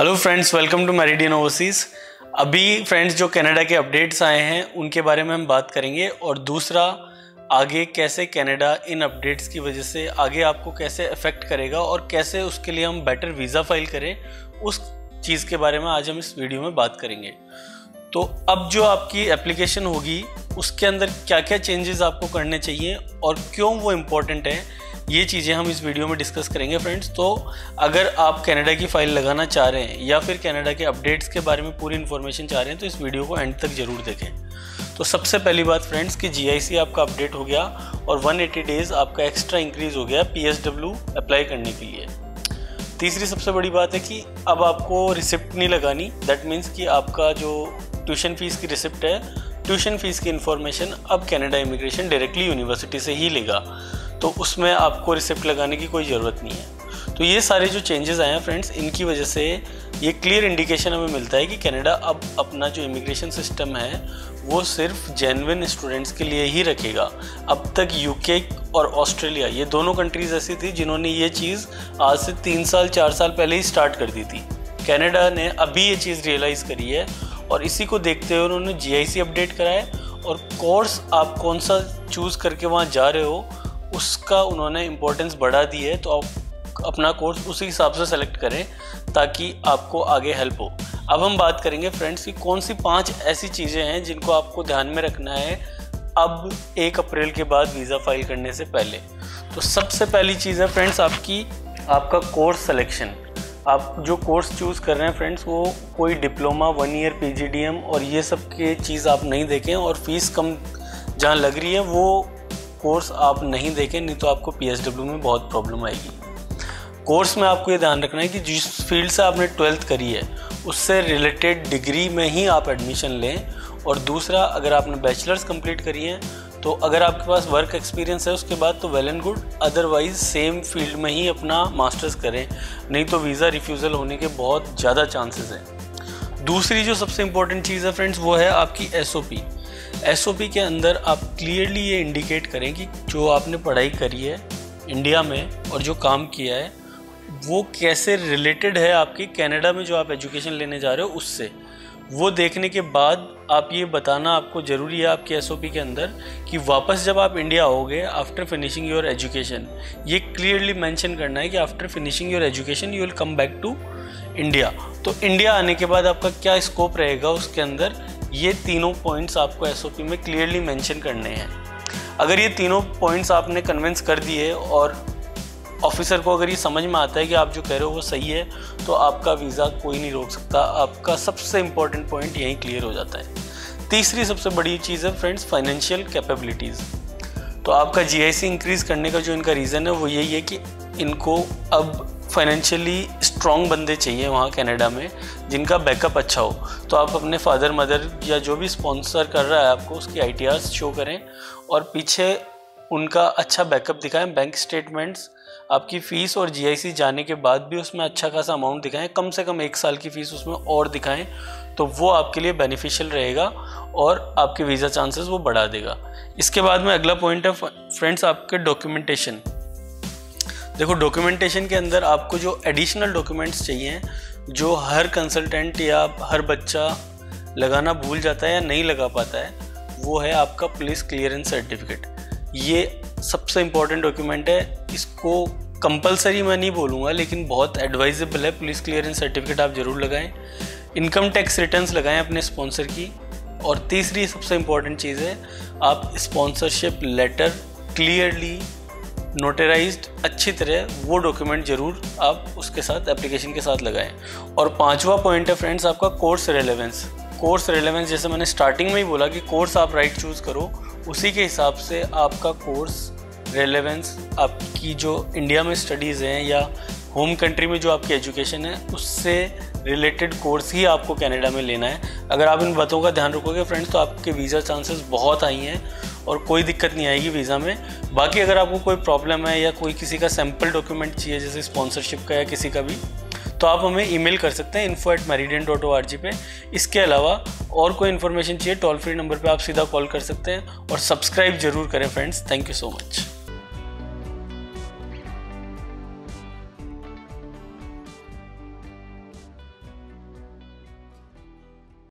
Hello friends, welcome to Meridian Overseas. अभी friends जो Canada के अपडेट्स आए हैं उनके बारे में हम बात करेंगे, और दूसरा आगे कैसे कनाडा इन अपडेट्स की वजह से आगे आपको कैसे अफेक्ट करेगा और कैसे उसके लिए हम बेटर वीज़ा फाइल करें, उस चीज़ के बारे में आज हम इस वीडियो में बात करेंगे। तो अब जो आपकी एप्लीकेशन होगी उसके अंदर क्या क्या चेंजेस आपको करने चाहिए और क्यों वो इम्पोर्टेंट है, ये चीज़ें हम इस वीडियो में डिस्कस करेंगे फ्रेंड्स। तो अगर आप कनाडा की फ़ाइल लगाना चाह रहे हैं या फिर कनाडा के अपडेट्स के बारे में पूरी इन्फॉर्मेशन चाह रहे हैं तो इस वीडियो को एंड तक ज़रूर देखें। तो सबसे पहली बात फ्रेंड्स कि GIC आपका अपडेट हो गया और 180 डेज़ आपका एक्स्ट्रा इंक्रीज़ हो गया PSW अप्लाई करने के लिए। तीसरी सबसे बड़ी बात है कि अब आपको रिसिप्ट नहीं लगानी। दैट मीन्स कि आपका जो ट्यूशन फ़ीस की रिसिप्ट है, ट्यूशन फ़ीस की इन्फॉर्मेशन अब कनाडा इमिग्रेशन डायरेक्टली यूनिवर्सिटी से ही लेगा, तो उसमें आपको रिसिप्ट लगाने की कोई ज़रूरत नहीं है। तो ये सारे जो चेंजेस आए हैं फ्रेंड्स, इनकी वजह से ये क्लियर इंडिकेशन हमें मिलता है कि कनाडा अब अपना जो इमिग्रेशन सिस्टम है वो सिर्फ जेन्युइन स्टूडेंट्स के लिए ही रखेगा। अब तक UK और ऑस्ट्रेलिया, ये दोनों कंट्रीज़ ऐसी थी जिन्होंने ये चीज़ आज से 3 साल 4 साल पहले ही स्टार्ट कर दी थी। कनाडा ने अभी ये चीज़ रियलाइज़ करी है और इसी को देखते हुए उन्होंने GIC अपडेट कराया और कोर्स आप कौन सा चूज़ करके वहाँ जा रहे हो उसका उन्होंने इम्पोर्टेंस बढ़ा दी है। तो आप अपना कोर्स उसी हिसाब से सेलेक्ट करें ताकि आपको आगे हेल्प हो। अब हम बात करेंगे फ्रेंड्स कि कौन सी 5 ऐसी चीज़ें हैं जिनको आपको ध्यान में रखना है अब 1 अप्रैल के बाद वीज़ा फाइल करने से पहले। तो सबसे पहली चीज़ है फ्रेंड्स आपका कोर्स सिलेक्शन। आप जो कोर्स चूज़ कर रहे हैं फ्रेंड्स वो कोई डिप्लोमा, 1 ईयर PGDM और ये सब के चीज़ आप नहीं देखें, और फीस कम जहाँ लग रही है वो कोर्स आप नहीं देखें, नहीं तो आपको PSW में बहुत प्रॉब्लम आएगी। कोर्स में आपको ये ध्यान रखना है कि जिस फील्ड से आपने 12th करी है उससे रिलेटेड डिग्री में ही आप एडमिशन लें। और दूसरा, अगर आपने बैचलर्स कंप्लीट करी है तो अगर आपके पास वर्क एक्सपीरियंस है उसके बाद तो well and good, otherwise same field में ही अपना मास्टर्स करें, नहीं तो वीज़ा रिफ्यूज़ल होने के बहुत ज़्यादा चांसेस हैं। दूसरी जो सबसे इम्पोर्टेंट चीज़ है फ्रेंड्स वो है आपकी SOP के अंदर आप क्लियरली ये इंडिकेट करें कि जो आपने पढ़ाई करी है इंडिया में और जो काम किया है वो कैसे रिलेटेड है आपकी कनाडा में जो आप एजुकेशन लेने जा रहे हो उससे। वो देखने के बाद आप ये बताना आपको ज़रूरी है आपके SOP के अंदर कि वापस जब आप इंडिया आओगे आफ्टर फिनिशिंग योर एजुकेशन, ये क्लियरली मेंशन करना है कि after finishing your education you will come back to India. तो इंडिया आने के बाद आपका क्या स्कोप रहेगा उसके अंदर, ये तीनों पॉइंट्स आपको SOP में क्लियरली मेंशन करने हैं। अगर ये तीनों पॉइंट्स आपने कन्विंस कर दिए और ऑफिसर को अगर ये समझ में आता है कि आप जो कह रहे हो वो सही है, तो आपका वीज़ा कोई नहीं रोक सकता। आपका सबसे इम्पोर्टेंट पॉइंट यहीं क्लियर हो जाता है। तीसरी सबसे बड़ी चीज़ है फ्रेंड्स फाइनेंशियल कैपेबिलिटीज़। तो आपका GIC इंक्रीज़ करने का जो इनका रीज़न है वो यही है कि इनको अब फाइनेंशियली स्ट्रॉन्ग बंदे चाहिए वहाँ कनाडा में जिनका बैकअप अच्छा हो। तो आप अपने फादर मदर या जो भी स्पॉन्सर कर रहा है आपको उसकी ITRs शो करें और पीछे उनका अच्छा बैकअप दिखाएं, बैंक स्टेटमेंट्स, आपकी फ़ीस और GIC जाने के बाद भी उसमें अच्छा खासा अमाउंट दिखाएं, कम से कम 1 साल की फ़ीस उसमें और दिखाएं, तो वो आपके लिए बेनिफिशियल रहेगा और आपके वीज़ा चांसेस वो बढ़ा देगा। इसके बाद में अगला पॉइंट है फ्रेंड्स आपके डॉक्यूमेंटेशन। देखो, डॉक्यूमेंटेशन के अंदर आपको जो एडिशनल डॉक्यूमेंट्स चाहिए जो हर कंसल्टेंट या हर बच्चा लगाना भूल जाता है या नहीं लगा पाता है, वो है आपका पुलिस क्लियरेंस सर्टिफिकेट। ये सबसे इम्पॉर्टेंट डॉक्यूमेंट है। इसको कंपलसरी मैं नहीं बोलूँगा लेकिन बहुत एडवाइजेबल है। पुलिस क्लियरेंस सर्टिफिकेट आप ज़रूर लगाएं। इनकम टैक्स रिटर्न्स लगाएं अपने स्पॉन्सर की। और तीसरी सबसे इम्पॉर्टेंट चीज़ है आप स्पॉन्सरशिप लेटर क्लियरली नोटराइज्ड अच्छी तरह वो डॉक्यूमेंट ज़रूर आप उसके साथ एप्लीकेशन के साथ लगाएं। और 5वां पॉइंट है फ्रेंड्स आपका कोर्स रेलेवेंस। कोर्स रेलेवेंस जैसे मैंने स्टार्टिंग में ही बोला कि कोर्स आप राइट चूज़ करो, उसी के हिसाब से आपका कोर्स रेलेवेंस आपकी जो इंडिया में स्टडीज़ हैं या होम कंट्री में जो आपकी एजुकेशन है उससे रिलेटेड कोर्स ही आपको कनाडा में लेना है। अगर आप इन बातों का ध्यान रखोगे फ्रेंड्स तो आपके वीज़ा चांसेस बहुत हाई हैं और कोई दिक्कत नहीं आएगी वीज़ा में। बाकी अगर आपको कोई प्रॉब्लम है या कोई किसी का सैम्पल डॉक्यूमेंट चाहिए जैसे स्पॉन्सरशिप का या किसी का भी, तो आप हमें ईमेल कर सकते हैं info@meridian.org पे। इसके अलावा और कोई इन्फॉर्मेशन चाहिए टोल फ्री नंबर पे आप सीधा कॉल कर सकते हैं और सब्सक्राइब जरूर करें friends. Thank you so much.